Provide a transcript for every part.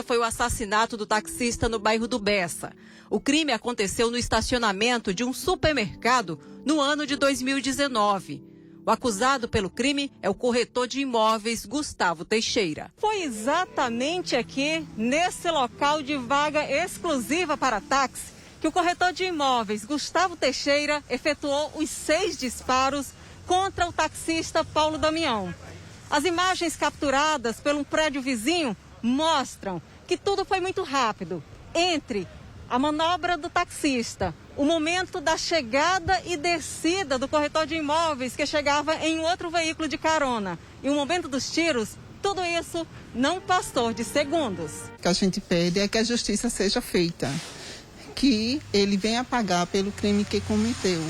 Foi o assassinato do taxista no bairro do Bessa. O crime aconteceu no estacionamento de um supermercado no ano de 2019. O acusado pelo crime é o corretor de imóveis Gustavo Teixeira. Foi exatamente aqui, nesse local de vaga exclusiva para táxi, que o corretor de imóveis Gustavo Teixeira efetuou os 6 disparos contra o taxista Paulo Damião. As imagens capturadas pelo prédio vizinho mostram que tudo foi muito rápido. Entre a manobra do taxista, o momento da chegada e descida do corretor de imóveis que chegava em outro veículo de carona e o momento dos tiros, tudo isso não passou de segundos. O que a gente pede é que a justiça seja feita, que ele venha pagar pelo crime que cometeu,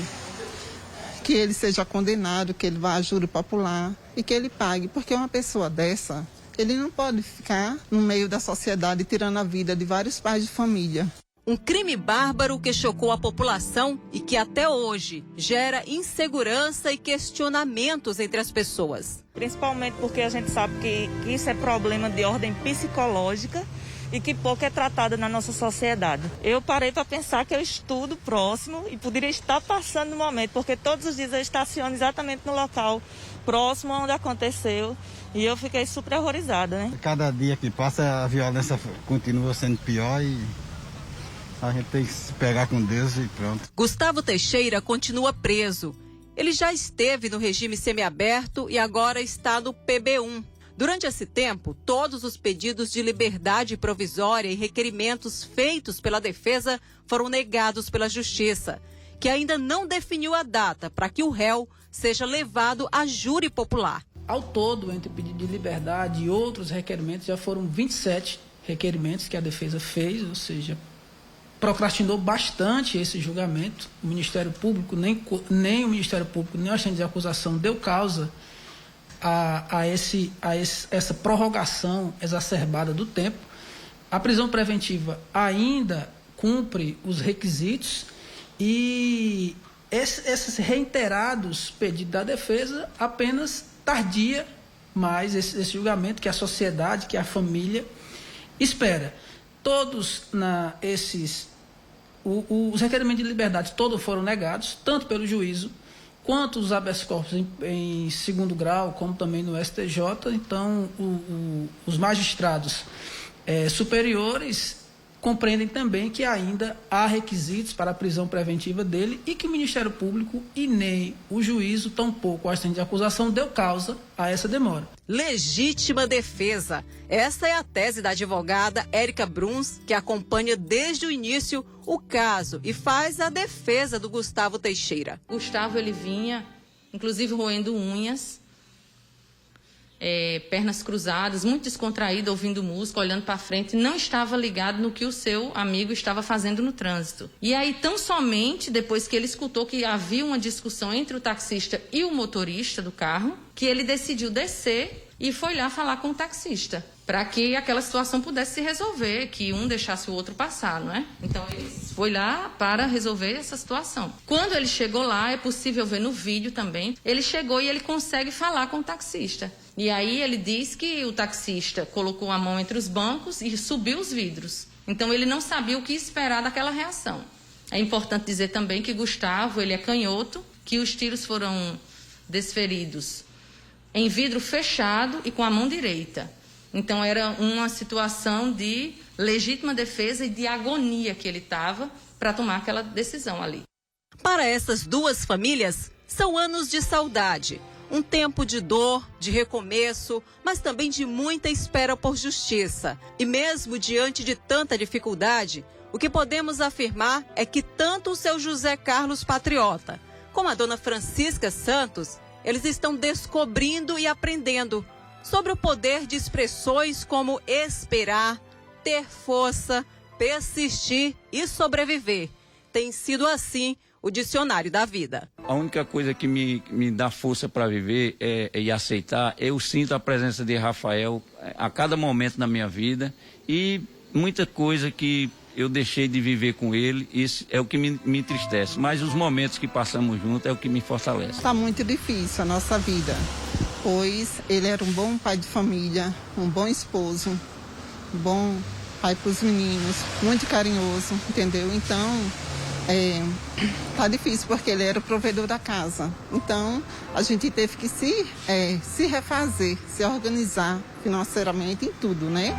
que ele seja condenado, que ele vá a júri popular e que ele pague, porque uma pessoa dessa, ele não pode ficar no meio da sociedade tirando a vida de vários pais de família. Um crime bárbaro que chocou a população e que até hoje gera insegurança e questionamentos entre as pessoas. Principalmente porque a gente sabe que isso é problema de ordem psicológica e que pouco é tratado na nossa sociedade. Eu parei para pensar que eu estudo próximo e poderia estar passando no momento, porque todos os dias eu estaciono exatamente no local próximo onde aconteceu e eu fiquei super horrorizada, né? Cada dia que passa a violência continua sendo pior e a gente tem que se pegar com Deus e pronto. Gustavo Teixeira continua preso. Ele já esteve no regime semiaberto e agora está no PB1. Durante esse tempo, todos os pedidos de liberdade provisória e requerimentos feitos pela defesa foram negados pela Justiça, que ainda não definiu a data para que o réu seja levado a júri popular. Ao todo, entre pedido de liberdade e outros requerimentos, já foram 27 requerimentos que a defesa fez, ou seja, procrastinou bastante esse julgamento. O Ministério Público, nem o Ministério Público, nem o agente de acusação deu causa a essa prorrogação exacerbada do tempo. A prisão preventiva ainda cumpre os requisitos e esses reiterados pedidos da defesa apenas tardia mais esse julgamento que a sociedade, que a família espera. Todos os requerimentos de liberdade todos foram negados, tanto pelo juízo quanto os habeas corpus em segundo grau, como também no STJ. Então, os magistrados superiores compreendem também que ainda há requisitos para a prisão preventiva dele e que o Ministério Público e nem o juízo, tampouco o agente de acusação, deu causa a essa demora. Legítima defesa. Essa é a tese da advogada Érica Bruns, que acompanha desde o início o caso e faz a defesa do Gustavo Teixeira. Gustavo, ele vinha, inclusive, roendo unhas, pernas cruzadas, muito descontraído, ouvindo música, olhando para frente, não estava ligado no que o seu amigo estava fazendo no trânsito. E aí, tão somente depois que ele escutou que havia uma discussão entre o taxista e o motorista do carro, que ele decidiu descer e foi lá falar com o taxista, para que aquela situação pudesse se resolver, que um deixasse o outro passar, não é? Então, ele foi lá para resolver essa situação. Quando ele chegou lá, é possível ver no vídeo também, ele chegou e ele consegue falar com o taxista. E aí ele diz que o taxista colocou a mão entre os bancos e subiu os vidros. Então, ele não sabia o que esperar daquela reação. É importante dizer também que Gustavo, ele é canhoto, que os tiros foram desferidos em vidro fechado e com a mão direita. Então, era uma situação de legítima defesa e de agonia que ele estava para tomar aquela decisão ali. Para essas duas famílias, são anos de saudade. Um tempo de dor, de recomeço, mas também de muita espera por justiça. E mesmo diante de tanta dificuldade, o que podemos afirmar é que tanto o seu José Carlos Patriota como a dona Francisca Santos, eles estão descobrindo e aprendendo sobre o poder de expressões como esperar, ter força, persistir e sobreviver. Tem sido assim o dicionário da vida. A única coisa que me dá força para viver e aceitar, eu sinto a presença de Rafael a cada momento da minha vida e muita coisa que eu deixei de viver com ele, isso é o que me entristece. Mas os momentos que passamos juntos é o que me fortalece. Está muito difícil a nossa vida, pois ele era um bom pai de família, um bom esposo, bom pai para os meninos, muito carinhoso, entendeu? Então, tá difícil porque ele era o provedor da casa. Então, a gente teve que se refazer, se organizar financeiramente em tudo, né?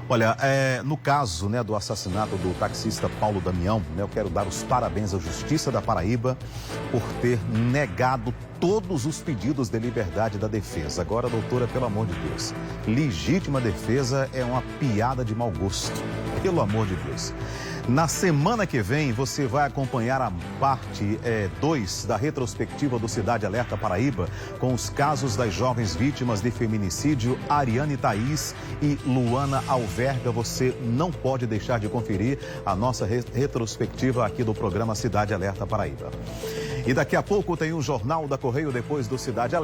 Olha, no caso, né, do assassinato do taxista Paulo Damião, né, eu quero dar os parabéns à Justiça da Paraíba por ter negado todos os pedidos de liberdade da defesa. Agora, doutora, pelo amor de Deus, legítima defesa é uma piada de mau gosto, pelo amor de Deus. Na semana que vem, você vai acompanhar a parte 2 da retrospectiva do Cidade Alerta Paraíba, com os casos das jovens vítimas de feminicídio, Ariane Thaís e Luana Alverga. Você não pode deixar de conferir a nossa retrospectiva aqui do programa Cidade Alerta Paraíba. E daqui a pouco tem o Jornal da Correio depois do Cidade Alerta.